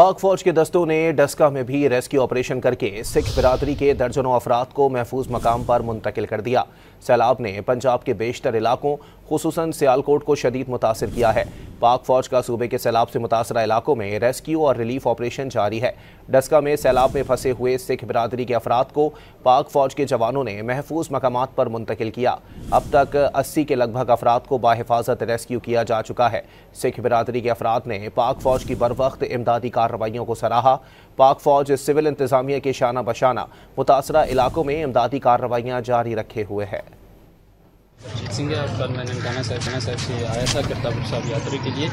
पाक फौज के दस्तों ने डस्का में भी रेस्क्यू ऑपरेशन करके सिख बिरादरी के दर्जनों अफराद को महफूज मकाम पर मुंतकिल कर दिया। सैलाब ने पंजाब के बेशतर इलाकों खुसूसन सियालकोट को शदीद मुतासिर किया है। पाक फौज का सूबे के सैलाब से मुतासरा इलाकों में रेस्क्यू और रिलीफ ऑपरेशन जारी है। डस्का में सैलाब में फंसे हुए सिख बिरादरी के अफराद को पाक फौज के जवानों ने महफूज मकामात पर मुंतकिल किया। अब तक 80 के लगभग अफराद को बाहिफाजत रेस्क्यू किया जा चुका है। सिख बिरादरी के अफराद ने पाक फौज की बरवक्त इमदादी कार्रवाइयों को सराहा। पाक फौज सिविल इंतजामिया के शाना बशाना मुतासरा इलाकों में इमदादी कार्रवाइयाँ जारी रखे हुए है। सिंह कल मैंने ननकाना साहब से आया था करतारपुर साहब यात्रा के लिए,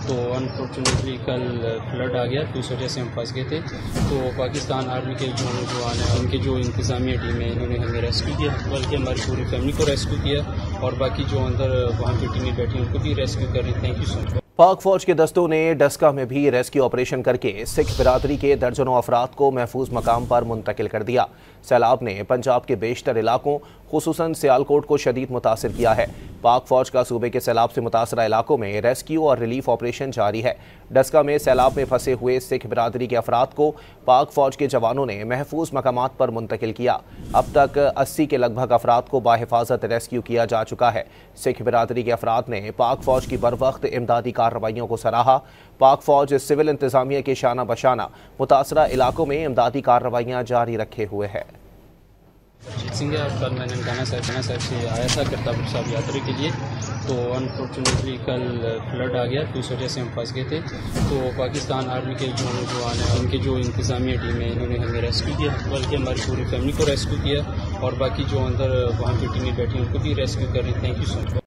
तो अनफॉर्चुनेटली कल फ्लड आ गया, तो इस वजह से हम फंस गए थे। तो पाकिस्तान आर्मी के जो नौजवान हैं, उनके जो इंतजामिया टीम है, इन्होंने हमें रेस्क्यू किया, बल्कि हमारी पूरी फैमिली को रेस्क्यू किया और बाकी जो अंदर वहाँ की टीमें बैठी उनको भी रेस्क्यू कर रही। Thank you so much. पाक फौज के दस्तों ने डस्का में भी रेस्क्यू ऑपरेशन करके सिख बिरादरी के दर्जनों अफराद को महफूज मकाम पर मुंतकिल कर दिया। सैलाब ने पंजाब के बेशतर इलाकों खुसूसन सियालकोट को शदीद मुतासिर किया है। पाक फौज का सूबे के सैलाब से मुतासरा इलाकों में रेस्क्यू और रिलीफ ऑपरेशन जारी है। डस्का में सैलाब में फंसे हुए सिख बिरादरी के अफराद को पाक फौज के जवानों ने महफूज मकामात पर मुंतकिल किया। अब तक 80 के लगभग अफराद को बाहिफाजत रेस्क्यू किया जा चुका है। सिख बिरादरी के अफराद ने पाक फौज की बरवक्त इमदादी कार्रवाइयों को सराहा। पाक फौज सिविल इंतजामिया के शाना बशाना मुतासरा इलाकों में इमदादी कार्रवाइयाँ जारी रखे हुए है। सिंह कल मैंने ननकाना साहब से आया था करतारपुर साहब यात्रा के लिए, तो अनफॉर्चुनेटली कल फ्लड आ गया, तो इस वजह से हम फंस गए थे। तो पाकिस्तान आर्मी के जो नौजवान हैं, उनके जो इंतजामिया टीम है, इन्होंने हमें रेस्क्यू किया, बल्कि हमारी पूरी फैमिली को रेस्क्यू किया और बाकी जो अंदर वहाँ की टीमें बैठी उनको भी रेस्क्यू कर रही। Thank you so much.